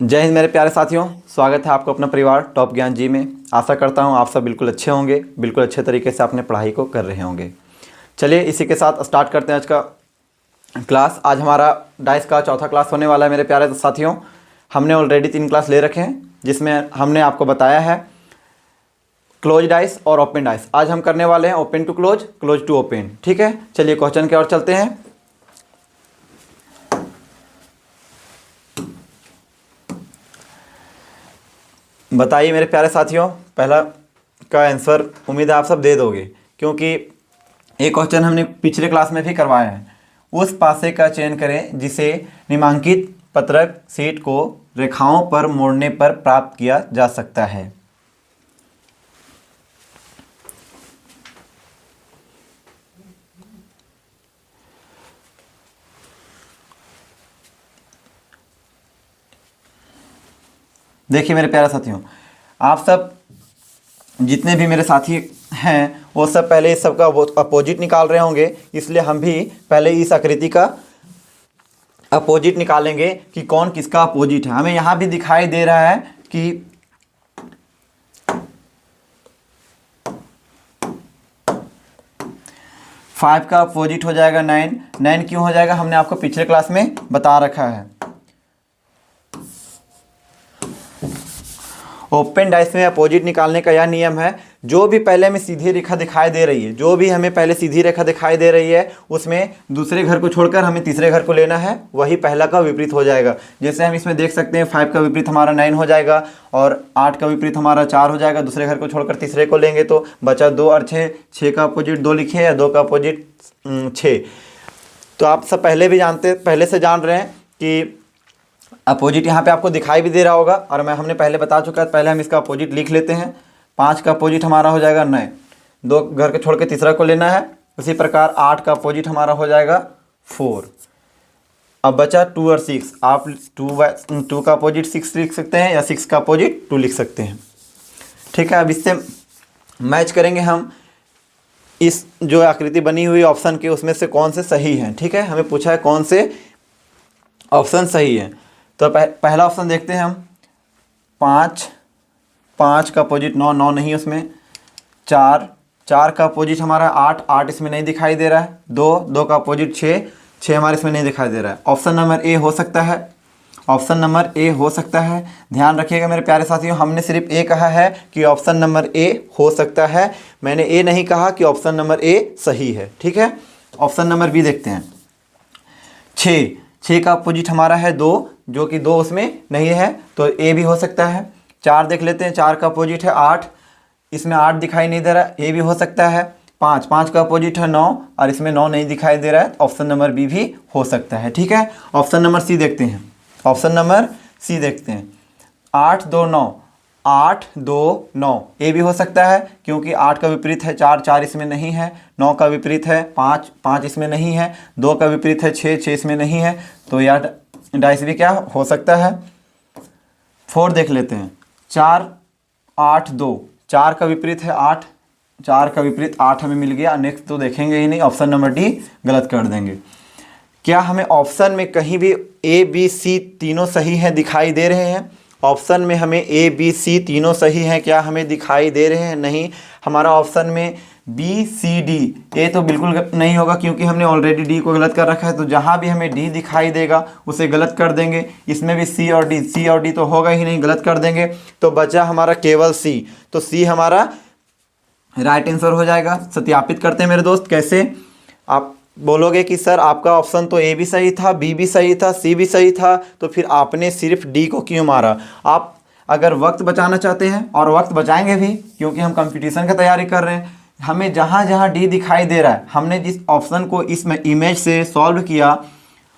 जय हिंद मेरे प्यारे साथियों, स्वागत है आपको अपना परिवार टॉप ज्ञान जी में। आशा करता हूं आप सब बिल्कुल अच्छे होंगे, बिल्कुल अच्छे तरीके से अपने पढ़ाई को कर रहे होंगे। चलिए इसी के साथ स्टार्ट करते हैं आज का क्लास। आज हमारा डाइस का चौथा क्लास होने वाला है मेरे प्यारे साथियों। हमने ऑलरेडी 3 क्लास ले रखे हैं जिसमें हमने आपको बताया है क्लोज डाइस और ओपन डाइस। आज हम करने वाले हैं open to close, close to open. ठीक है, चलिए क्वेश्चन की ओर चलते हैं। बताइए मेरे प्यारे साथियों, पहला का आंसर उम्मीद है आप सब दे दोगे, क्योंकि एक क्वेश्चन हमने पिछले क्लास में भी करवाया है। उस पासे का चयन करें जिसे निम्नांकित पत्रक शीट को रेखाओं पर मोड़ने पर प्राप्त किया जा सकता है। देखिए मेरे प्यारे साथियों, आप सब जितने भी मेरे साथी हैं वो सब पहले इस सब का अपोजिट निकाल रहे होंगे, इसलिए हम भी पहले इस आकृति का अपोजिट निकालेंगे कि कौन किसका अपोजिट है। हमें यहाँ भी दिखाई दे रहा है कि फाइव का अपोजिट हो जाएगा 9। 9 क्यों हो जाएगा, हमने आपको पिछले क्लास में बता रखा है। ओपन डाइस में अपोजिट निकालने का यह नियम है, जो भी पहले में सीधी रेखा दिखाई दे रही है, जो भी हमें पहले सीधी रेखा दिखाई दे रही है उसमें दूसरे घर को छोड़कर हमें तीसरे घर को लेना है, वही पहला का विपरीत हो जाएगा। जैसे हम इसमें देख सकते हैं 5 का विपरीत हमारा 9 हो जाएगा और 8 का विपरीत हमारा 4 हो जाएगा। दूसरे घर को छोड़कर तीसरे को लेंगे तो बचा 2 और 6। 6 का अपोजिट 2 लिखिए या 2 का अपोजिट 6। तो आप सब पहले से जान रहे हैं कि अपोजिट यहाँ पे आपको दिखाई भी दे रहा होगा और हमने पहले बता चुका है। पहले हम इसका अपोजिट लिख लेते हैं। 5 का अपोजिट हमारा हो जाएगा 9, 2 घर के छोड़ के तीसरा को लेना है। उसी प्रकार 8 का अपोजिट हमारा हो जाएगा 4। अब बचा 2 और 6। आप 2 का अपोजिट 6 लिख सकते हैं या 6 का अपोजिट 2 लिख सकते हैं। ठीक है, अब इससे मैच करेंगे हम इस जो आकृति बनी हुई ऑप्शन के, उसमें से कौन से सही हैं। ठीक है, हमें पूछा है कौन से ऑप्शन सही है। तो पहला ऑप्शन देखते हैं हम। 5 का अपोजिट 9, 9 नहीं उसमें। 4 का अपोजिट हमारा 8 इसमें नहीं दिखाई दे रहा है। 2 का अपोजिट 6 हमारे इसमें नहीं दिखाई दे रहा है। ऑप्शन नंबर ए हो सकता है, ऑप्शन नंबर ए हो सकता है। ध्यान रखिएगा मेरे प्यारे साथियों, हमने सिर्फ ए कहा है कि ऑप्शन नंबर ए हो सकता है, मैंने ए नहीं कहा कि ऑप्शन नंबर ए सही है। ठीक है, ऑप्शन नंबर बी देखते हैं। 6 का अपोजिट हमारा है 2, जो कि 2 उसमें नहीं है, तो ए भी हो सकता है। 4 देख लेते हैं। 4 का अपोजिट है 8, इसमें 8 दिखाई नहीं दे रहा, ए भी हो सकता है। 5 का अपोजिट है 9 और इसमें 9 नहीं दिखाई दे रहा है, ऑप्शन नंबर बी भी हो सकता है। ठीक है, ऑप्शन नंबर सी देखते हैं। ऑप्शन नंबर सी देखते हैं। 8 2 9, 8 2 9 ए भी हो सकता है, क्योंकि 8 का विपरीत है 4 इसमें नहीं है। 9 का विपरीत है 5 इसमें नहीं है। 2 का विपरीत है 6 इसमें नहीं है, तो यह डाइस भी क्या हो सकता है। 4 देख लेते हैं। 4 8 2, 4 का विपरीत है 8, 4 का विपरीत 8 हमें मिल गया। नेक्स्ट तो देखेंगे ही नहीं, ऑप्शन नंबर डी गलत कर देंगे। क्या हमें ऑप्शन में कहीं भी ए बी सी तीनों सही हैं दिखाई दे रहे हैं? ऑप्शन में हमें ए बी सी तीनों सही हैं क्या हमें दिखाई दे रहे हैं? नहीं, हमारा ऑप्शन में बी सी डी ए तो बिल्कुल नहीं होगा, क्योंकि हमने ऑलरेडी डी को गलत कर रखा है। तो जहाँ भी हमें डी दिखाई देगा उसे गलत कर देंगे। इसमें भी सी और डी तो होगा ही नहीं, गलत कर देंगे। तो बचा हमारा केवल सी, तो सी हमारा राइट आंसर हो जाएगा। सत्यापित करते हैं मेरे दोस्त। कैसे? आप बोलोगे कि सर आपका ऑप्शन तो ए भी सही था, बी भी सही था, सी भी सही था, तो फिर आपने सिर्फ डी को क्यों मारा? आप अगर वक्त बचाना चाहते हैं, और वक्त बचाएंगे भी क्योंकि हम कंपटीशन की तैयारी कर रहे हैं, हमें जहाँ जहाँ डी दिखाई दे रहा है, हमने जिस ऑप्शन को इस इमेज से सॉल्व किया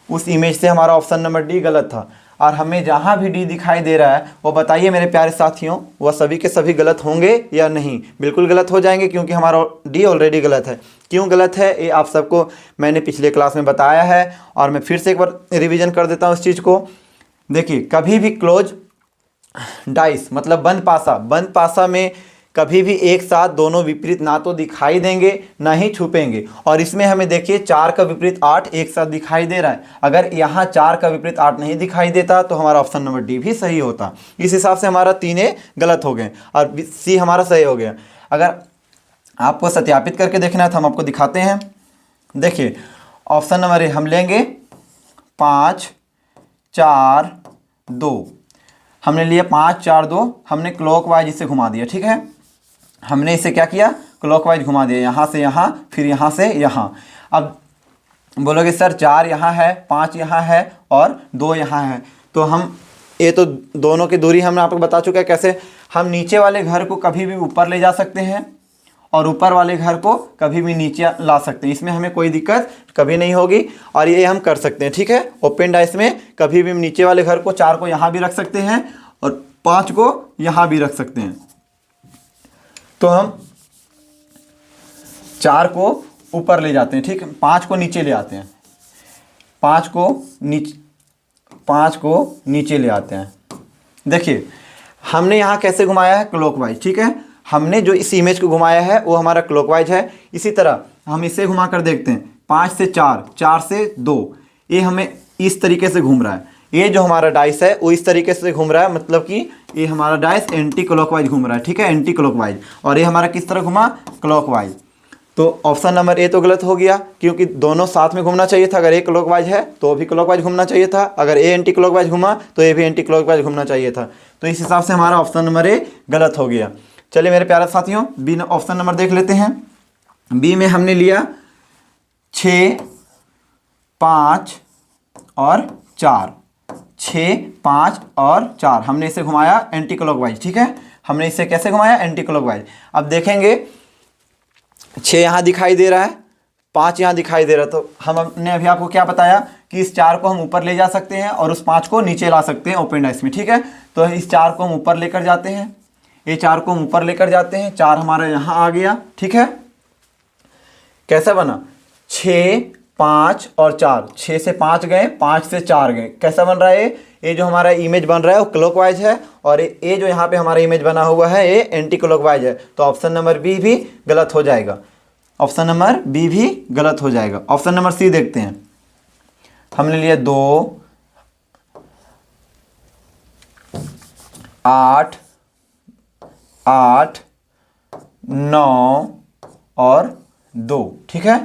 उस इमेज से हमारा ऑप्शन नंबर डी गलत था। और हमें जहाँ भी डी दिखाई दे रहा है वो बताइए मेरे प्यारे साथियों, वह सभी के सभी गलत होंगे या नहीं? बिल्कुल गलत हो जाएंगे, क्योंकि हमारा डी ऑलरेडी गलत है। क्यों गलत है ये आप सबको मैंने पिछले क्लास में बताया है, और मैं फिर से एक बार रिवीजन कर देता हूँ इस चीज़ को। देखिए, कभी भी क्लोज डाइस मतलब बंद पासा में कभी भी एक साथ दोनों विपरीत ना तो दिखाई देंगे ना ही छुपेंगे। और इसमें हमें देखिए 4 का विपरीत 8 एक साथ दिखाई दे रहा है। अगर यहाँ 4 का विपरीत 8 नहीं दिखाई देता तो हमारा ऑप्शन नंबर डी भी सही होता। इस हिसाब से हमारा तीनों गलत हो गए और सी हमारा सही हो गया। अगर आपको सत्यापित करके देखना है तो हम आपको दिखाते हैं। देखिए ऑप्शन नंबर ए हम लेंगे 5 4 2। हमने लिया 5 4 2, हमने क्लॉकवाइज इसे घुमा दिया। ठीक है, हमने इसे क्या किया, क्लॉकवाइज घुमा दिया, यहाँ से यहाँ फिर यहाँ से यहाँ। अब बोलोगे सर 4 यहाँ है, 5 यहाँ है और 2 यहाँ है, तो हम ये तो दोनों की दूरी हमने आपको बता चुका है कैसे। हम नीचे वाले घर को कभी भी ऊपर ले जा सकते हैं और ऊपर वाले घर को कभी भी नीचे ला सकते हैं, इसमें हमें कोई दिक्कत कभी नहीं होगी और ये हम कर सकते हैं। ठीक है, ओपन डाइस में कभी भी नीचे वाले घर को 4 को यहाँ भी रख सकते हैं और 5 को यहाँ भी रख सकते हैं। तो हम 4 को ऊपर ले जाते हैं, ठीक है, 5 को नीचे ले आते हैं, 5 को नीचे ले आते हैं। देखिए हमने यहाँ कैसे घुमाया है, क्लॉकवाइज। ठीक है, हमने जो इस इमेज को घुमाया है वो हमारा क्लॉकवाइज है। इसी तरह हम इसे घुमा कर देखते हैं, 5 से 4, 4 से 2, ये हमें इस तरीके से घूम रहा है। ये जो हमारा डाइस है वो इस तरीके से घूम रहा है, मतलब कि ये हमारा डाइस एंटी क्लॉकवाइज घूम रहा है। ठीक है, एंटी क्लॉकवाइज, और ये हमारा किस तरह घुमा, क्लॉकवाइज। तो ऑप्शन नंबर ए तो गलत हो गया, क्योंकि दोनों साथ में घूमना चाहिए था। अगर ए क्लॉकवाइज है तो भी क्लॉकवाइज घूमना चाहिए था, अगर ए एंटी क्लॉकवाइज घुमा तो ये भी एंटी क्लॉकवाइज घूमना चाहिए था। तो इस हिसाब से हमारा ऑप्शन नंबर ए गलत हो गया। चलिए मेरे प्यारे साथियों, बी ऑप्शन नंबर देख लेते हैं। बी में हमने लिया 6 5 और 4, 6 5 और 4, हमने इसे घुमाया एंटी क्लॉकवाइज। ठीक है, हमने इसे कैसे घुमाया, एंटी क्लॉकवाइज। अब देखेंगे 6 यहाँ दिखाई दे रहा है, 5 यहाँ दिखाई दे रहा है, तो हमने अभी आपको क्या बताया कि इस 4 को हम ऊपर ले जा सकते हैं और उस 5 को नीचे ला सकते हैं ओपन डाइस में। ठीक है, तो इस 4 को हम ऊपर लेकर जाते हैं, ये 4 को हम ऊपर लेकर जाते हैं, 4 हमारा यहाँ आ गया। ठीक है, कैसा बना, 6 5 और 4, 6 से 5 गए, 5 से 4 गए, कैसा बन रहा है, ये जो हमारा इमेज बन रहा है वो क्लॉकवाइज है, और ये जो यहाँ पे हमारा इमेज बना हुआ है ये एंटी क्लॉकवाइज है। तो ऑप्शन नंबर बी भी गलत हो जाएगा, ऑप्शन नंबर बी भी गलत हो जाएगा। ऑप्शन नंबर सी देखते हैं। हमने लिया 2 8 8 9 और 2। ठीक है,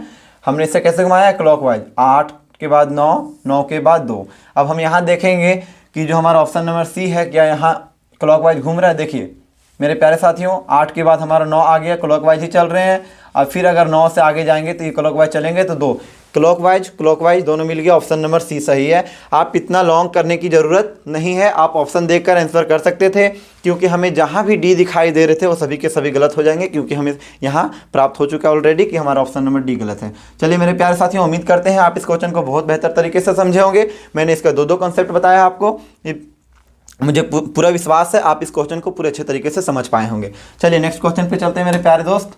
हमने इसे कैसे घुमाया है, क्लॉकवाइज, 8 के बाद 9, 9 के बाद 2। अब हम यहाँ देखेंगे कि जो हमारा ऑप्शन नंबर सी है क्या यहाँ क्लॉकवाइज घूम रहा है। देखिए मेरे प्यारे साथियों, 8 के बाद हमारा 9 आ गया, क्लॉकवाइज ही चल रहे हैं। अब फिर अगर 9 से आगे जाएंगे तो ये क्लॉकवाइज चलेंगे, तो 2 क्लॉकवाइज दोनों मिल गया। ऑप्शन नंबर सी सही है। आप इतना लॉन्ग करने की ज़रूरत नहीं है, आप ऑप्शन देखकर आंसर कर सकते थे, क्योंकि हमें जहाँ भी डी दिखाई दे रहे थे वो सभी के सभी गलत हो जाएंगे, क्योंकि हमें यहाँ प्राप्त हो चुका है ऑलरेडी कि हमारा ऑप्शन नंबर डी गलत है। चलिए मेरे प्यारे साथियों, उम्मीद करते हैं आप इस क्वेश्चन को बहुत बेहतर तरीके से समझे होंगे। मैंने इसका 2 कॉन्सेप्ट बताया आपको, मुझे पूरा विश्वास है आप इस क्वेश्चन को पूरे अच्छे तरीके से समझ पाए होंगे। चलिए नेक्स्ट क्वेश्चन पे चलते हैं मेरे प्यारे दोस्त।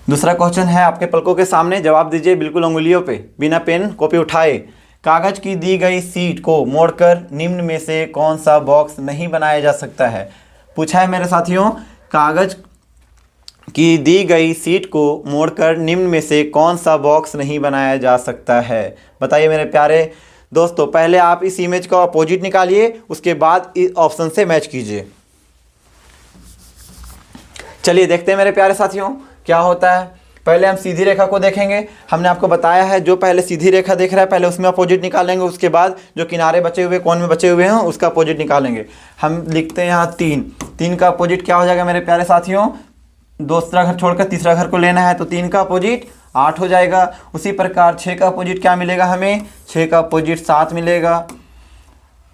दूसरा क्वेश्चन है आपके पलकों के सामने, जवाब दीजिए बिल्कुल अंगुलियों पे, बिना पेन कॉपी उठाए। कागज की दी गई सीट को मोड़कर निम्न में से कौन सा बॉक्स नहीं बनाया जा सकता है। पूछा है मेरे साथियों, कागज की दी गई सीट को मोड़कर निम्न में से कौन सा बॉक्स नहीं बनाया जा सकता है। बताइए मेरे प्यारे दोस्तों, पहले आप इस इमेज का अपोजिट निकालिए, उसके बाद इस ऑप्शन से मैच कीजिए। चलिए देखते हैं मेरे प्यारे साथियों क्या होता है। पहले हम सीधी रेखा को देखेंगे। हमने आपको बताया है जो पहले सीधी रेखा देख रहा है पहले उसमें अपोजिट निकालेंगे, उसके बाद जो किनारे बचे हुए कोण में बचे हुए हैं उसका अपोजिट निकालेंगे। हम लिखते हैं यहाँ 3 का अपोजिट क्या हो जाएगा मेरे प्यारे साथियों, दूसरा घर छोड़कर तीसरा घर को लेना है, तो 3 का अपोजिट 8 हो जाएगा। उसी प्रकार 6 का अपोजिट क्या मिलेगा हमें, 6 का अपोजिट 7 मिलेगा।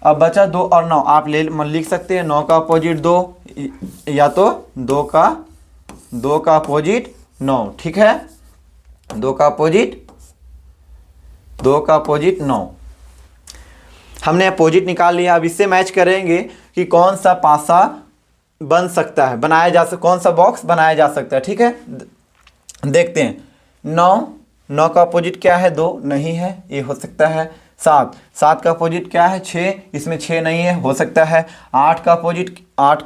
अब बचा 2 और 9, आप लिख सकते हैं 9 का अपोजिट 2, या तो 2 का अपोजिट 9। ठीक है, 2 का अपोजिट 9 हमने अपोजिट निकाल लिया। अब इससे मैच करेंगे कि कौन सा पासा बन सकता है, बनाया जा सकता, कौन सा बॉक्स बनाया जा सकता है। ठीक है, देखते हैं। 9 का अपोजिट क्या है, 2 नहीं है, ये हो सकता है। 7, 7 का अपोजिट क्या है 6, इसमें 6 नहीं है, हो सकता है। 8 का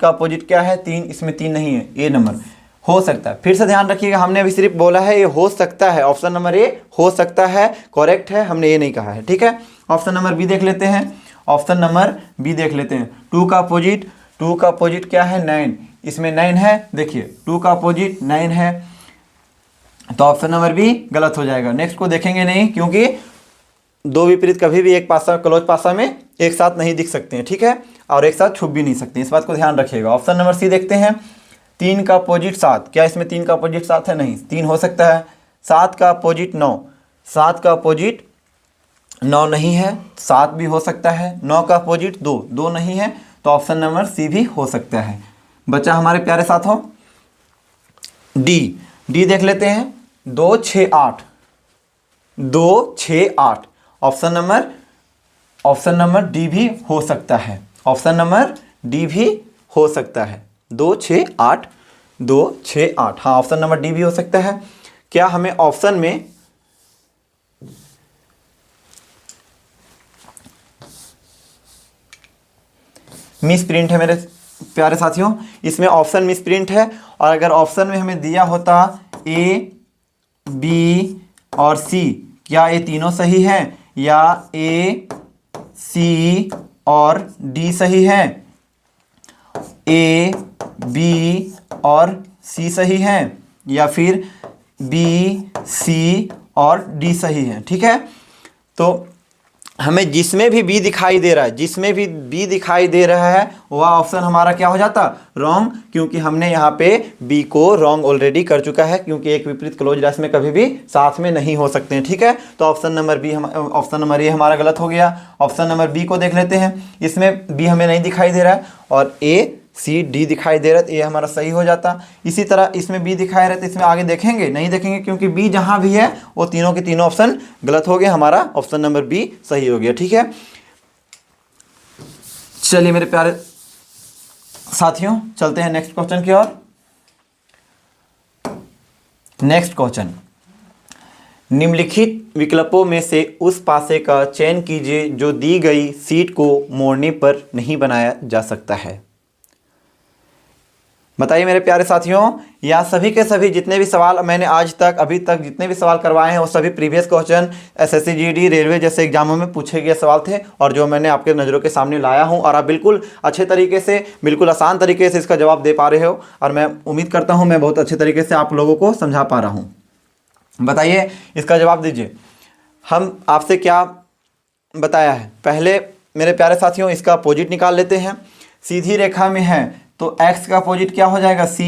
अपोजिट क्या है 3, इसमें 3 नहीं है, ए नंबर हो सकता है। फिर से ध्यान रखिएगा, हमने अभी सिर्फ बोला है ये हो सकता है, ऑप्शन नंबर ए हो सकता है करेक्ट है, हमने ये नहीं कहा है, ठीक है। ऑप्शन नंबर बी देख लेते हैं, ऑप्शन नंबर बी देख लेते हैं। 2 का अपोजिट क्या है 9, इसमें 9 है, देखिए 2 का अपोजिट 9 है, तो ऑप्शन नंबर बी गलत हो जाएगा। नेक्स्ट को देखेंगे नहीं, क्योंकि दो विपरीत कभी भी एक पासा क्लोज पासा में एक साथ नहीं दिख सकते हैं, ठीक है, और एक साथ छुप भी नहीं सकते, इस बात को ध्यान रखिएगा। ऑप्शन नंबर सी देखते हैं। 3 का अपोजिट 7, क्या इसमें 3 का अपोजिट 7 है? नहीं, 3 हो सकता है। 7 का अपोजिट 9, 7 का अपोजिट 9 नहीं है, 7 भी हो सकता है। 9 का अपोजिट 2, 2 नहीं है, तो ऑप्शन नंबर सी भी हो सकता है। बच्चा हमारे प्यारे साथों डी देख लेते हैं। 2 6 8, 2 6 8, ऑप्शन नंबर डी भी हो सकता है, ऑप्शन नंबर डी भी हो सकता है। 2 6 8, 2 6 8, हाँ ऑप्शन नंबर डी भी हो सकता है। क्या हमें ऑप्शन में मिस प्रिंट है मेरे प्यारे साथियों, इसमें ऑप्शन मिस प्रिंट है, और अगर ऑप्शन में हमें दिया होता ए बी और सी, क्या ये तीनों सही हैं या ए सी और डी सही है? ए बी और सी सही हैं या फिर बी सी और डी सही है, ठीक है। तो हमें जिसमें भी बी दिखाई दे रहा है, जिसमें भी बी दिखाई दे रहा है वह ऑप्शन हमारा क्या हो जाता? रॉन्ग, क्योंकि हमने यहाँ पे बी को रॉन्ग ऑलरेडी कर चुका है, क्योंकि एक विपरीत क्लोज रेस में कभी भी साथ में नहीं हो सकते हैं, ठीक है। तो ऑप्शन नंबर ए हमारा गलत हो गया। ऑप्शन नंबर बी को देख लेते हैं, इसमें बी हमें नहीं दिखाई दे रहा है और ए सी डी दिखाई दे रहा है, तो ये हमारा सही हो जाता। इसी तरह इसमें बी दिखाई रहा है, तो इसमें आगे देखेंगे नहीं देखेंगे, क्योंकि बी जहां भी है वो तीनों के तीनों ऑप्शन गलत हो गए, हमारा ऑप्शन नंबर बी सही हो गया, ठीक है। चलिए मेरे प्यारे साथियों, चलते हैं नेक्स्ट क्वेश्चन की ओर। नेक्स्ट क्वेश्चन, निम्नलिखित विकल्पों में से उस पासे का चयन कीजिए जो दी गई सीट को मोड़ने पर नहीं बनाया जा सकता है। बताइए मेरे प्यारे साथियों, या सभी के सभी जितने भी सवाल मैंने आज तक अभी तक जितने भी सवाल करवाए हैं वो सभी previous question SSC GD railway जैसे एग्जामों में पूछे गए सवाल थे, और जो मैंने आपके नज़रों के सामने लाया हूं, और आप बिल्कुल अच्छे तरीके से, बिल्कुल आसान तरीके से इसका जवाब दे पा रहे हो, और मैं उम्मीद करता हूँ मैं बहुत अच्छे तरीके से आप लोगों को समझा पा रहा हूँ। बताइए इसका जवाब दीजिए। हम आपसे क्या बताया है, पहले मेरे प्यारे साथियों इसका अपोजिट निकाल लेते हैं। सीधी रेखा में है तो x का अपोजिट क्या हो जाएगा c,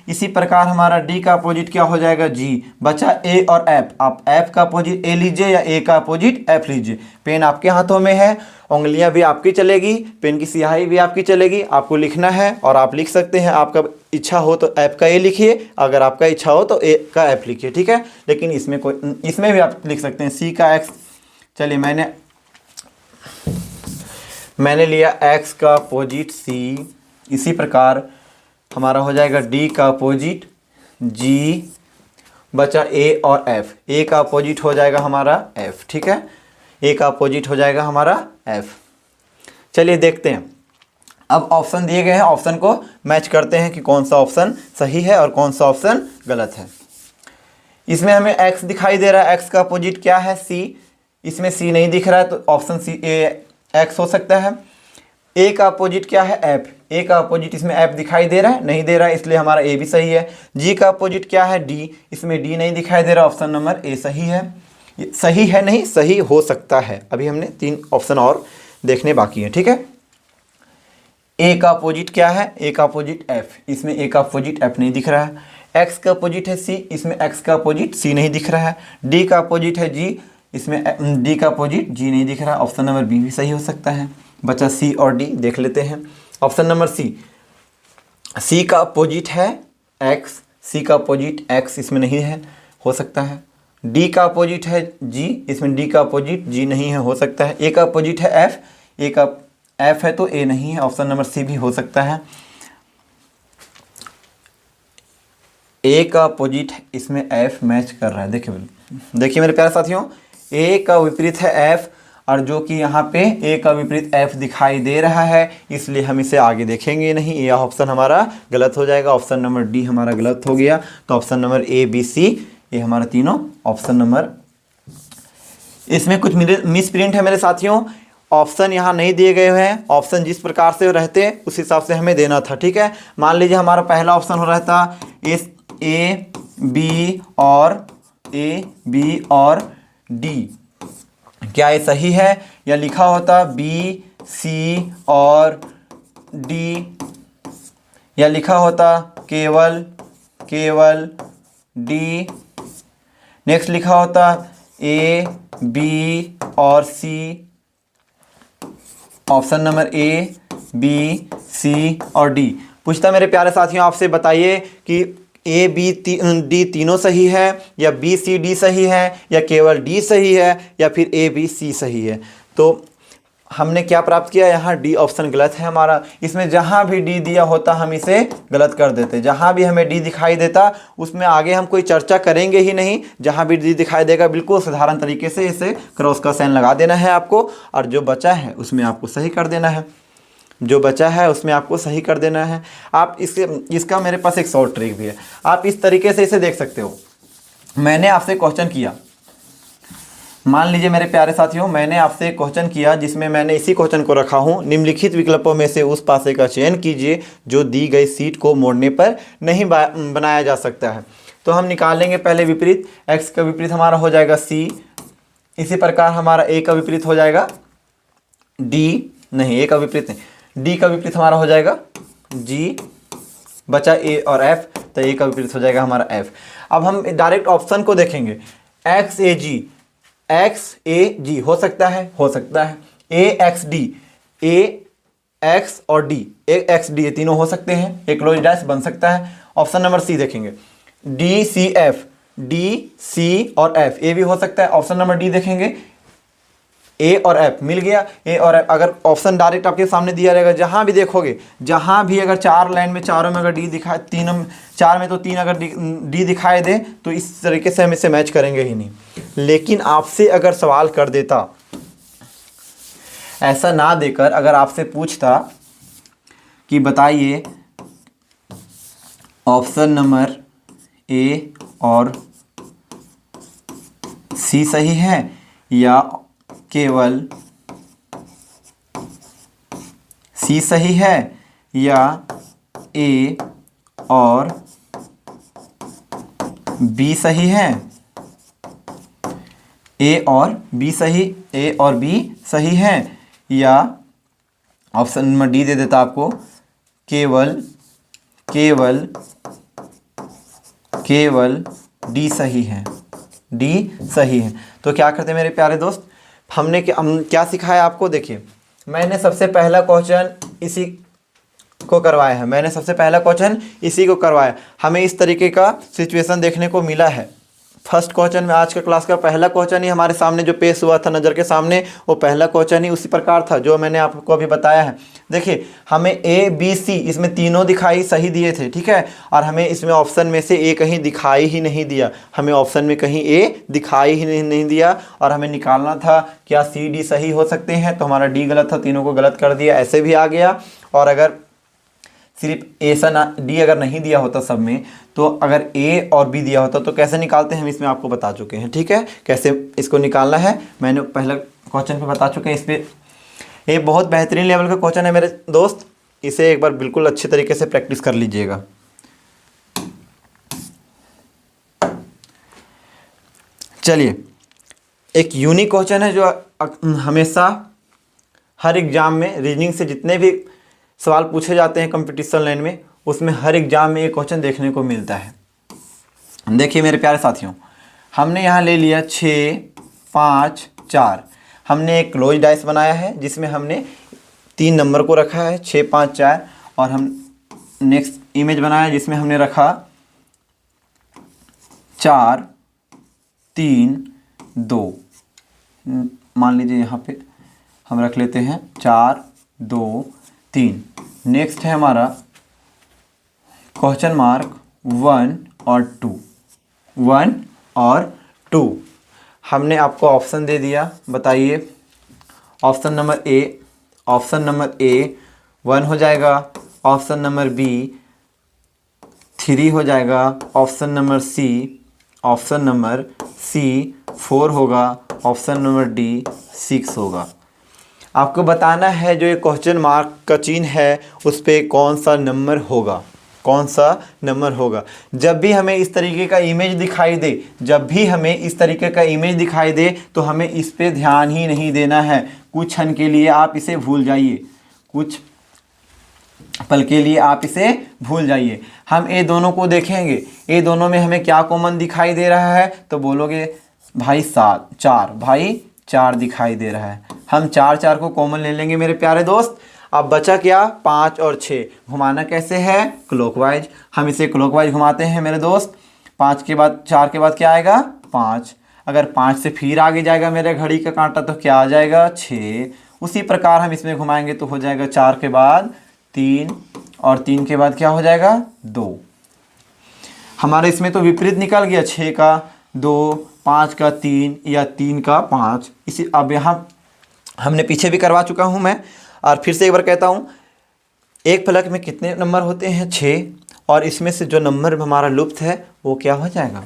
इसी प्रकार हमारा d का अपोजिट क्या हो जाएगा g। बचा a और f, आप f का अपोजिट a लीजिए या a का अपोजिट f लीजिए। पेन आपके हाथों में है, उंगलियां भी आपकी चलेगी, पेन की स्याही भी आपकी चलेगी, आपको लिखना है और आप लिख सकते हैं। आपका इच्छा हो तो f का a लिखिए, अगर आपका इच्छा हो तो a का f लिखिए, ठीक है। लेकिन इसमें भी आप लिख सकते हैं c का x। चलिए मैंने लिया x का अपोजिट c, इसी प्रकार हमारा हो जाएगा d का अपोजिट g, बचा a और f, a का अपोजिट हो जाएगा हमारा f, ठीक है, a का अपोजिट हो जाएगा हमारा f। चलिए देखते हैं, अब ऑप्शन दिए गए हैं, ऑप्शन को मैच करते हैं कि कौन सा ऑप्शन सही है और कौन सा ऑप्शन गलत है। इसमें हमें x दिखाई दे रहा है, x का अपोजिट क्या है c, इसमें c नहीं दिख रहा है, तो ऑप्शन सी x हो सकता है। a का अपोजिट क्या है f, a का अपोजिट इसमें f दिखाई दे रहा है, नहीं दे रहा है, इसलिए हमारा a भी सही है। g का अपोजिट क्या है d, इसमें d नहीं दिखाई दे रहा, ऑप्शन नंबर a सही है। सही है नहीं, सही हो सकता है, अभी हमने 3 ऑप्शन और देखने बाकी है, ठीक है। a का अपोजिट क्या है, a का अपोजिट f, इसमें a का अपोजिट f नहीं दिख रहा है। x का अपोजिट है c, इसमें x का अपोजिट c नहीं दिख रहा है। d का अपोजिट है g, इसमें d का अपोजिट g नहीं दिख रहा, ऑप्शन नंबर b भी सही हो सकता है। बचा c और d, देख लेते हैं। ऑप्शन नंबर c का अपोजिट है x, c का अपोजिट x इसमें नहीं है, हो सकता है। d का अपोजिट है g, इसमें d का अपोजिट g नहीं है, हो सकता है। a का अपोजिट है f, a का f है तो a नहीं है, ऑप्शन नंबर c भी हो सकता है। a का अपोजिट इसमें f मैच कर रहा है, देखिए मेरे प्यारे साथियों, a का विपरीत है f और जो कि यहाँ पे ए का विपरीत एफ दिखाई दे रहा है, इसलिए हम इसे आगे देखेंगे नहीं। ये ऑप्शन हमारा गलत हो जाएगा, ऑप्शन नंबर डी हमारा गलत हो गया। तो option number A B c ये हमारा तीनों ऑप्शन नंबर। इसमें कुछ मिस प्रिंट है मेरे साथियों, ऑप्शन यहाँ नहीं दिए गए हैं। ऑप्शन जिस प्रकार से रहते उस हिसाब से हमें देना था, ठीक है। मान लीजिए हमारा पहला ऑप्शन हो रहता ए बी और डी, क्या ये सही है? या लिखा होता बी सी और डी, या लिखा होता केवल डी। नेक्स्ट लिखा होता ए बी और C. Option number A B C और डी। पूछता मेरे प्यारे साथियों आपसे, बताइए कि ए बी डी तीनों सही है, या बी सी डी सही है, या केवल डी सही है, या फिर ए बी सी सही है। तो हमने क्या प्राप्त किया? यहाँ डी ऑप्शन गलत है हमारा। इसमें जहाँ भी डी दिया होता हम इसे गलत कर देते। जहाँ भी हमें डी दिखाई देता उसमें आगे हम कोई चर्चा करेंगे ही नहीं। जहाँ भी डी दिखाई देगा बिल्कुल साधारण तरीके से इसे क्रॉस का साइन लगा देना है आपको, और जो बचा है उसमें आपको सही कर देना है। आप इसका मेरे पास एक शॉर्ट ट्रिक भी है। आप इस तरीके से इसे देख सकते हो। मैंने आपसे क्वेश्चन किया, मान लीजिए मेरे प्यारे साथियों, मैंने आपसे एक क्वेश्चन किया जिसमें मैंने इसी क्वेश्चन को रखा हूँ, निम्नलिखित विकल्पों में से उस पासे का चयन कीजिए जो दी गई सीट को मोड़ने पर नहीं बनाया जा सकता है। तो हम निकालेंगे पहले विपरीत। एक्स का विपरीत हमारा हो जाएगा सी, इसी प्रकार हमारा ए का विपरीत हो जाएगा डी, नहीं ए का विपरीत नहीं, डी का विपरीत हमारा हो जाएगा जी, बचा ए और एफ, तो ए का विपरीत हो जाएगा हमारा एफ। अब हम डायरेक्ट ऑप्शन को देखेंगे, एक्स ए जी हो सकता है, ए एक्स डी, ए एक्स और डी, ए एक्स डी, ये तीनों हो सकते हैं, एक क्लोज डैश बन सकता है। ऑप्शन नंबर सी देखेंगे, d c f, d c और एफ, ए भी हो सकता है। ऑप्शन नंबर डी देखेंगे, ए और एफ मिल गया, ए और एफ। अगर ऑप्शन डायरेक्ट आपके सामने दिया रहेगा, जहाँ भी देखोगे, जहाँ भी अगर चार लाइन में चारों में अगर डी दिखाए, चार में तो तीन अगर डी दिखाई दे तो इस तरीके से हम इसे मैच करेंगे ही नहीं। लेकिन आपसे अगर सवाल कर देता, ऐसा ना देकर अगर आपसे पूछता कि बताइए ऑप्शन नंबर ए और सी सही है या केवल सी सही है, या ए और बी सही है, ए और बी सही है, या ऑप्शन नंबर डी दे देता आपको, केवल डी सही है, तो क्या करते हैं मेरे प्यारे दोस्त, हमने क्या सिखाया आपको? देखिए, मैंने सबसे पहला क्वेश्चन इसी को करवाया है। हमें इस तरीके का सिचुएशन देखने को मिला है। फर्स्ट क्वेश्चन में, आज का क्लास का पहला क्वेश्चन ही हमारे सामने जो पेश हुआ था नज़र के सामने, वो पहला क्वेश्चन ही उसी प्रकार था जो मैंने आपको अभी बताया है। देखिए, हमें ए बी सी इसमें तीनों दिखाई सही दिए थे, ठीक है, और हमें इसमें ऑप्शन में से ए कहीं दिखाई ही नहीं दिया, और हमें निकालना था क्या सी डी सही हो सकते हैं, तो हमारा डी गलत था, तीनों को गलत कर दिया, ऐसे भी आ गया। और अगर सिर्फ ऐसा ना डी अगर नहीं दिया होता सब में, तो अगर ए और बी दिया होता तो कैसे निकालते हैं हम इसमें आपको बता चुके हैं, ठीक है, कैसे इसको निकालना है मैंने पहले क्वेश्चन पे बता चुके हैं। इस पर ये बहुत बेहतरीन लेवल का क्वेश्चन है मेरे दोस्त, इसे एक बार बिल्कुल अच्छे तरीके से प्रैक्टिस कर लीजिएगा। चलिए, एक यूनिक क्वेश्चन है जो हमेशा हर एग्जाम में रीजनिंग से जितने भी सवाल पूछे जाते हैं कंपटीशन लाइन में, उसमें हर एग्जाम में ये क्वेश्चन देखने को मिलता है। देखिए मेरे प्यारे साथियों, हमने यहाँ ले लिया 6 5 4, हमने एक क्लोज डाइस बनाया है जिसमें हमने 3 नंबर को रखा है 6 5 4, और हम नेक्स्ट इमेज बनाया जिसमें हमने रखा 4 3 2। मान लीजिए यहाँ पे हम रख लेते हैं 4 2 3। नेक्स्ट है हमारा क्वेश्चन मार्क 1 और 2। हमने आपको ऑप्शन दे दिया, बताइए ऑप्शन नंबर ए 1 हो जाएगा, ऑप्शन नंबर बी 3 हो जाएगा, ऑप्शन नंबर सी 4 होगा, ऑप्शन नंबर डी 6 होगा। आपको बताना है जो ये क्वेश्चन मार्क का चिन्ह है उस पर कौन सा नंबर होगा, कौन सा नंबर होगा। जब भी हमें इस तरीके का इमेज दिखाई दे, तो हमें इस पे ध्यान ही नहीं देना है। कुछ क्षण के लिए आप इसे भूल जाइए, कुछ पल के लिए आप इसे भूल जाइए। हम ये दोनों को देखेंगे, ये दोनों में हमें क्या कॉमन दिखाई दे रहा है, तो बोलोगे भाई 4 दिखाई दे रहा है। हम 4 को कॉमन ले लेंगे मेरे प्यारे दोस्त। अब बचा क्या, 5 और 6। घुमाना कैसे है, क्लॉकवाइज। हम इसे क्लॉकवाइज घुमाते हैं मेरे दोस्त। 4 के बाद क्या आएगा, 5। अगर 5 से फिर आगे जाएगा मेरे घड़ी का कांटा तो क्या आ जाएगा, 6। उसी प्रकार हम इसमें घुमाएंगे तो हो जाएगा 4 के बाद 3 और 3 के बाद क्या हो जाएगा, 2। हमारे इसमें तो विपरीत निकल गया, 6 का 2, 5 का 3 या 3 का 5। इसी अब यहाँ हमने पीछे भी करवा चुका हूँ मैं, और फिर से एक बार कहता हूँ, एक फलक में कितने नंबर होते हैं, 6। और इसमें से जो नंबर हमारा लुप्त है वो क्या हो जाएगा,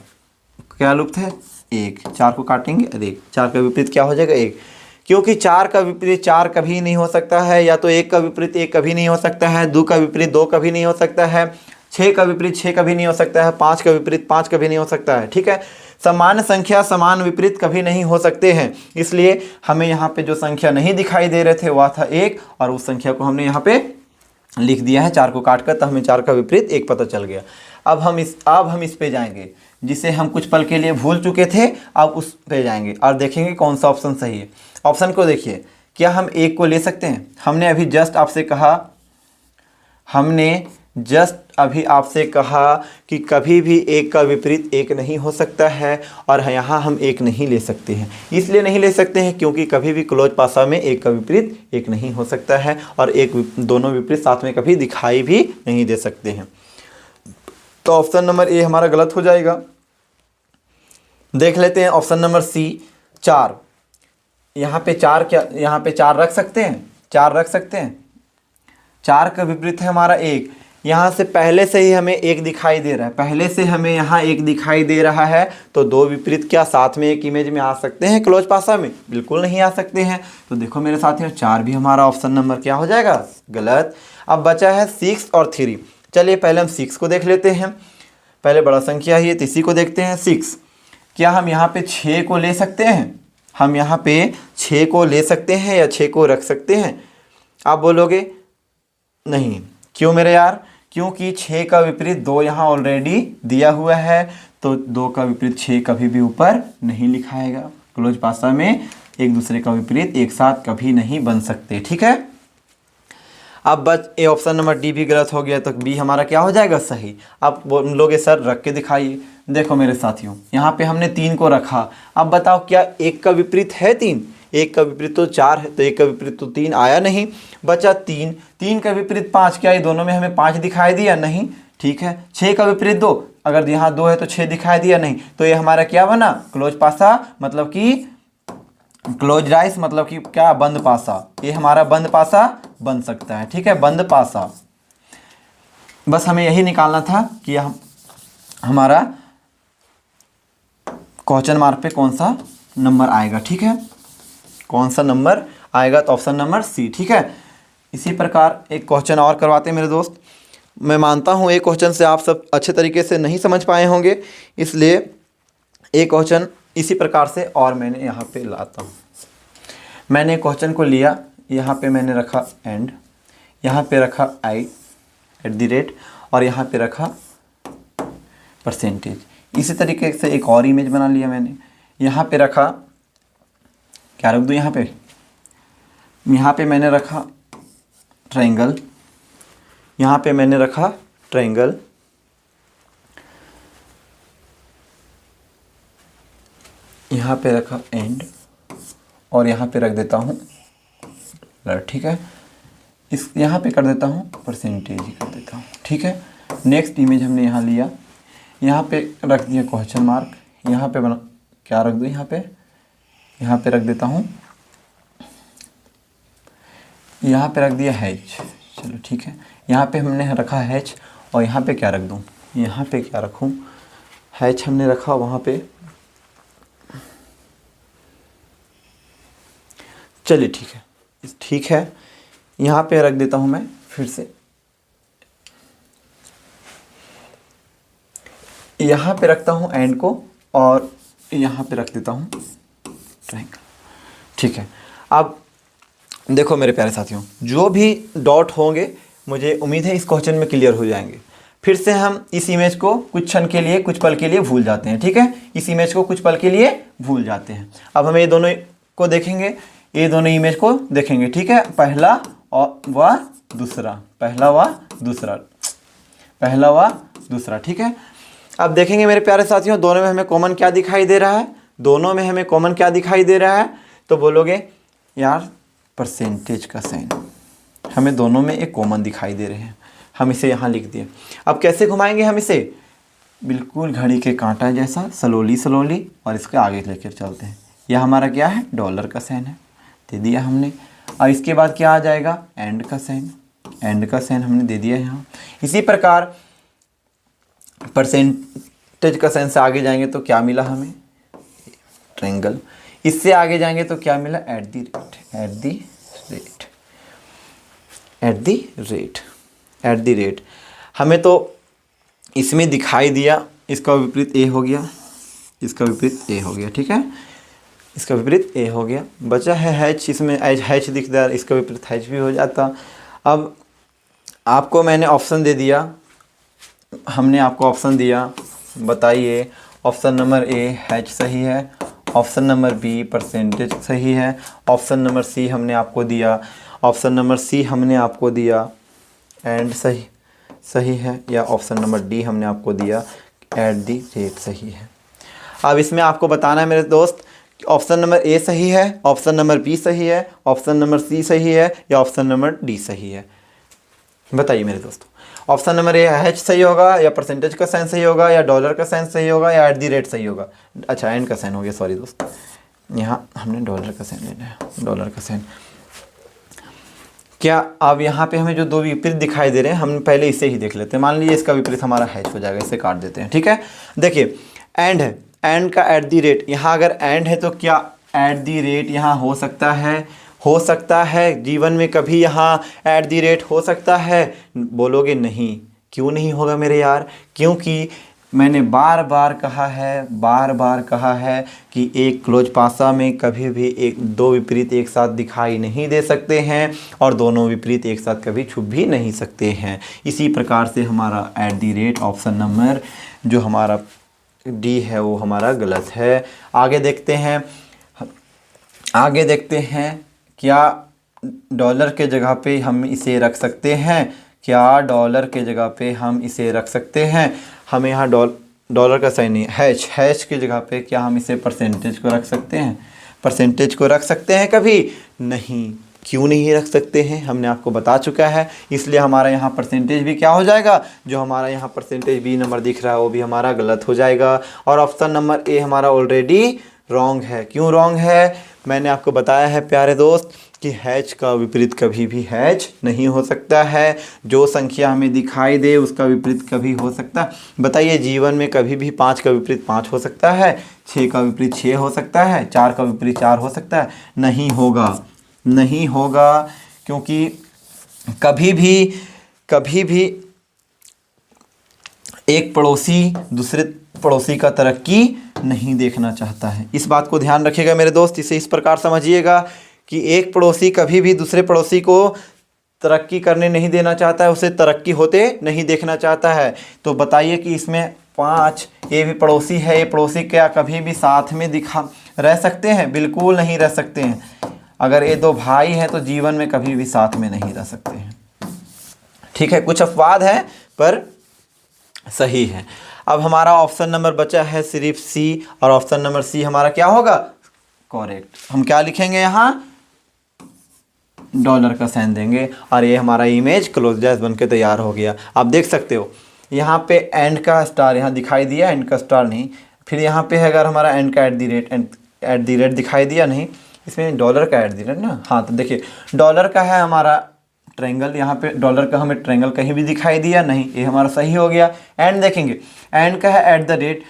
क्या लुप्त है, 1। 4 को काटेंगे, 1। 4 का विपरीत क्या हो जाएगा, 1। क्योंकि 4 का विपरीत 4 कभी नहीं हो सकता है, या तो 1 का विपरीत 1 कभी नहीं हो सकता है, 2 का विपरीत 2 कभी नहीं हो सकता है, 6 का विपरीत 6 कभी नहीं हो सकता है, 5 का विपरीत 5 कभी नहीं हो सकता है। ठीक है, समान संख्या समान विपरीत कभी नहीं हो सकते हैं। इसलिए हमें यहाँ पे जो संख्या नहीं दिखाई दे रहे थे वह था 1, और उस संख्या को हमने यहाँ पे लिख दिया है 4 को काट कर, तो हमें 4 का विपरीत 1 पता चल गया। अब हम इस पे जाएंगे जिसे हम कुछ पल के लिए भूल चुके थे, अब उस पे जाएंगे और देखेंगे कौन सा ऑप्शन सही है। ऑप्शन को देखिए, क्या हम 1 को ले सकते हैं। हमने अभी जस्ट आपसे कहा कि कभी भी 1 का विपरीत 1 नहीं हो सकता है, और यहाँ हम 1 नहीं ले सकते हैं। इसलिए नहीं ले सकते हैं क्योंकि कभी भी क्लोज पासा में 1 का विपरीत 1 नहीं हो सकता है, और दोनों विपरीत साथ में कभी दिखाई भी नहीं दे सकते हैं। तो ऑप्शन नंबर ए हमारा गलत हो जाएगा। देख लेते हैं ऑप्शन नंबर सी 4। यहाँ पे 4 रख सकते हैं, 4 का विपरीत है हमारा 1। यहाँ से पहले से ही हमें 1 दिखाई दे रहा है, यहाँ 1 दिखाई दे रहा है, तो 2 विपरीत क्या साथ में एक इमेज में आ सकते हैं क्लोज पासा में, बिल्कुल नहीं आ सकते हैं। तो देखो मेरे साथियों, 4 भी हमारा ऑप्शन नंबर क्या हो जाएगा, गलत। अब बचा है 6 और 3। चलिए पहले हम 6 को देख लेते हैं, पहले बड़ा संख्या ही है तो इसी को देखते हैं। 6, क्या हम यहाँ पे 6 को ले सकते हैं, हम यहाँ पे 6 को ले सकते हैं या 6 को रख सकते हैं। आप बोलोगे नहीं, क्यों मेरे यार, क्योंकि 6 का विपरीत 2 यहाँ ऑलरेडी दिया हुआ है, तो 2 का विपरीत 6 कभी भी ऊपर नहीं लिखाएगा। क्लोज पासा में एक दूसरे का विपरीत एक साथ कभी नहीं बन सकते। ठीक है, अब बस ए ऑप्शन नंबर डी भी गलत हो गया, तो बी हमारा क्या हो जाएगा, सही। आप बोलोगे सर रख के दिखाइए। देखो मेरे साथियों, यहाँ पे हमने 3 को रखा। अब बताओ क्या 1 का विपरीत है 3, 1 का विपरीत तो 4 है, तो 1 का विपरीत तो 3 आया नहीं, बचा 3 का विपरीत 5, क्या ये दोनों में हमें 5 दिखाई दिया, नहीं। ठीक है, 6 का विपरीत 2, अगर यहाँ 2 है तो 6 दिखाई दिया, नहीं। तो ये हमारा क्या बना, क्लोज पासा, मतलब कि क्लोज राइस, मतलब कि क्या, बंद पासा। ये हमारा बंद पासा बन सकता है। ठीक है, बंद पासा। बस हमें यही निकालना था कि हमारा क्वेश्चन मार्क पे कौन सा नंबर आएगा। ठीक है, कौन सा नंबर आएगा, तो ऑप्शन नंबर सी। ठीक है, इसी प्रकार एक क्वेश्चन और करवाते हैं मेरे दोस्त। मैं मानता हूँ एक क्वेश्चन से आप सब अच्छे तरीके से नहीं समझ पाए होंगे, इसलिए एक क्वेश्चन इसी प्रकार से और मैंने यहाँ पे लाता हूँ। मैंने क्वेश्चन को लिया, यहाँ पे मैंने रखा एंड, यहाँ पे रखा @, और यहाँ पे रखा %। इसी तरीके से एक और इमेज बना लिया मैंने, यहाँ पे रखा, क्या रख दूँ यहाँ पे मैंने रखा ट्रायंगल, यहाँ पे मैंने रखा ट्रायंगल, यहाँ पे रखा एंड, और यहाँ पे रख देता हूँ। ठीक है, इस यहाँ पे कर देता हूँ परसेंटेज ही कर देता हूँ। ठीक है, नेक्स्ट इमेज हमने यहाँ लिया, यहाँ पे रख दिया क्वेश्चन मार्क, यहाँ पे बना, क्या रख दूँ यहाँ पे रख देता हूँ यहाँ पे रख दिया हैच, चलो ठीक है। यहाँ पे हमने रखा हैच और यहाँ पे क्या रख दूँ, यहाँ पे क्या रखूँ, हैच हमने रखा वहाँ पे, चलिए ठीक है। यहाँ पे रख देता हूँ मैं फिर से, यहाँ पे रखता हूँ एंड को और यहाँ पे रख देता हूँ ट्रायंगल, ठीक है। अब देखो मेरे प्यारे साथियों, जो भी डॉट होंगे मुझे उम्मीद है इस क्वेश्चन में क्लियर हो जाएंगे। फिर से हम इस इमेज को कुछ क्षण के लिए, कुछ पल के लिए भूल जाते हैं, ठीक है। इस इमेज को कुछ पल के लिए भूल जाते हैं। अब हम ये दोनों को देखेंगे, ये दोनों इमेज को देखेंगे, ठीक है। पहला और व दूसरा, पहला व दूसरा, पहला व दूसरा, ठीक है। अब देखेंगे मेरे प्यारे साथियों, दोनों में हमें कॉमन क्या दिखाई दे रहा है, दोनों में हमें कॉमन क्या दिखाई दे रहा है, तो बोलोगे यार परसेंटेज का साइन, हमें दोनों में एक कॉमन दिखाई दे रहे हैं, हम इसे यहाँ लिख दिए। अब कैसे घुमाएंगे हम इसे, बिल्कुल घड़ी के कांटा जैसा स्लोली स्लोली, और इसके आगे लेकर चलते हैं। यह हमारा क्या है, डॉलर का साइन है, दे दिया हमने। और इसके बाद क्या आ जाएगा, एंड का साइन, एंड का साइन हमने दे दिया यहाँ। इसी प्रकार परसेंटेज का साइन से आगे जाएंगे तो क्या मिला हमें, ट्रायंगल। इससे आगे जाएंगे तो क्या मिला, at the rate, at the rate, at the rate, at the rate. हमें तो इसमें दिखाई दिया, इसका विपरीत ए हो गया, इसका विपरीत ए हो गया, ठीक है, इसका विपरीत ए हो गया। बचा है हैच, इसमें हैच दिख रहा है, इसका विपरीत हैच भी हो जाता। अब आपको मैंने ऑप्शन दे दिया, हमने आपको ऑप्शन दिया, बताइए ऑप्शन नंबर ए हैच सही है, ऑप्शन नंबर बी परसेंटेज सही है, ऑप्शन नंबर सी हमने आपको दिया, ऑप्शन नंबर सी हमने आपको दिया एंड सही है, या ऑप्शन नंबर डी हमने आपको दिया एट दी रेट सही है। अब इसमें आपको बताना है मेरे दोस्त, ऑप्शन नंबर ए सही है, ऑप्शन नंबर बी सही है, ऑप्शन नंबर सी सही है, या ऑप्शन नंबर डी सही है। बताइए मेरे दोस्तों, ऑप्शन नंबर ए हैच सही होगा, या परसेंटेज का साइन सही होगा, या डॉलर का साइन सही होगा, या एट दी रेट सही होगा। अच्छा एंड का साइन हो गया, सॉरी दोस्त, यहाँ हमने डॉलर का साइन लेना है, डॉलर का साइन। क्या अब यहाँ पे हमें जो दो विपरीत दिखाई दे रहे हैं, हम पहले इसे ही देख लेते हैं। मान लीजिए इसका विपरीत हमारा हैच हो जाएगा, इसे काट देते हैं, ठीक है। देखिए एंड है, एंड का एट दी रेट, यहाँ अगर एंड है तो क्या एट दी रेट यहाँ हो सकता है, हो सकता है जीवन में कभी यहाँ एट दी रेट हो सकता है, बोलोगे नहीं, क्यों नहीं होगा मेरे यार, क्योंकि मैंने बार बार कहा है, बार बार कहा है कि एक क्लोज पासा में कभी भी दो विपरीत एक साथ दिखाई नहीं दे सकते हैं, और दोनों विपरीत एक साथ कभी छुप भी नहीं सकते हैं। इसी प्रकार से हमारा at the rate option number जो हमारा डी है वो हमारा गलत है। आगे देखते हैं, आगे देखते हैं, क्या डॉलर के जगह पे हम इसे रख सकते हैं, क्या डॉलर के जगह पे हम इसे रख सकते हैं। हमें यहाँ डॉलर का साइन नहीं, हैच की जगह पे क्या हम इसे परसेंटेज को रख सकते हैं, परसेंटेज को रख सकते हैं कभी नहीं, क्यों नहीं रख सकते हैं, हमने आपको बता चुका है। इसलिए हमारा यहाँ परसेंटेज भी क्या हो जाएगा, जो हमारा यहाँ परसेंटेज बी नंबर दिख रहा है वो भी हमारा गलत हो जाएगा। और ऑप्शन नंबर ए हमारा ऑलरेडी रॉन्ग है। क्यों रॉन्ग है, मैंने आपको बताया है प्यारे दोस्त कि हैच का विपरीत कभी भी हैच नहीं हो सकता है। जो संख्या हमें दिखाई दे उसका विपरीत कभी हो सकता है, बताइए जीवन में कभी भी 5 का विपरीत 5 हो सकता है, 6 का विपरीत 6 हो सकता है, 4 का विपरीत 4 हो सकता है, नहीं होगा, नहीं होगा, क्योंकि कभी भी एक पड़ोसी दूसरे पड़ोसी का तरक्की नहीं देखना चाहता है। इस बात को ध्यान रखिएगा मेरे दोस्त, इसे इस प्रकार समझिएगा कि एक पड़ोसी कभी भी दूसरे पड़ोसी को तरक्की करने नहीं देना चाहता है, उसे तरक्की होते नहीं देखना चाहता है। तो बताइए कि इसमें 5 ये भी पड़ोसी है, ये पड़ोसी क्या कभी भी साथ में रह सकते हैं, बिल्कुल नहीं रह सकते हैं। अगर ये 2 भाई हैं तो जीवन में कभी भी साथ में नहीं रह सकते हैं, ठीक है। कुछ अपवाद है पर सही है। अब हमारा ऑप्शन नंबर बचा है सिर्फ सी, और ऑप्शन नंबर सी हमारा क्या होगा, करेक्ट। हम क्या लिखेंगे यहाँ, डॉलर का साइन देंगे, और ये हमारा इमेज क्लोज जैस बन के तैयार हो गया। आप देख सकते हो यहाँ पे एंड का स्टार यहाँ दिखाई दिया, एंड का स्टार नहीं। फिर यहाँ पे है अगर हमारा एंड का एट दी रेट दिखाई दिया नहीं, इसमें डॉलर का ऐड दिया ना। हाँ तो देखिए डॉलर का है हमारा ट्रायंगल, यहाँ पे डॉलर का हमें ट्रायंगल कहीं भी दिखाई दिया नहीं, ये हमारा सही हो गया। एंड देखेंगे एंड का है एट द रेट,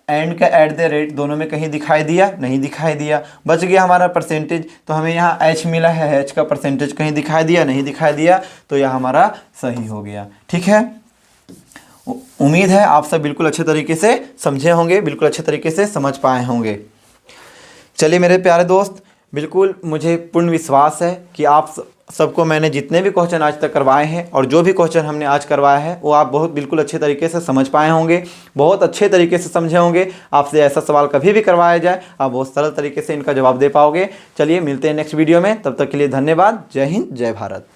एंड का एट द रेट दोनों में कहीं दिखाई दिया नहीं दिखाई दिया। बच गया हमारा परसेंटेज, तो हमें यहाँ एच मिला है, एच का परसेंटेज कहीं दिखाई दिया नहीं दिखाई दिया, तो यह हमारा सही हो गया। ठीक है, उम्मीद है आप सब बिल्कुल अच्छे तरीके से समझे होंगे, बिल्कुल अच्छे तरीके से समझ पाए होंगे। चलिए मेरे प्यारे दोस्त, बिल्कुल मुझे पूर्ण विश्वास है कि आप सबको मैंने जितने भी क्वेश्चन आज तक करवाए हैं और जो भी क्वेश्चन हमने आज करवाया है वो आप बहुत बिल्कुल अच्छे तरीके से समझ पाए होंगे, बहुत अच्छे तरीके से समझे होंगे। आपसे ऐसा सवाल कभी भी करवाया जाए आप बहुत सरल तरीके से इनका जवाब दे पाओगे। चलिए मिलते हैं नेक्स्ट वीडियो में, तब तक के लिए धन्यवाद। जय हिंद, जय भारत।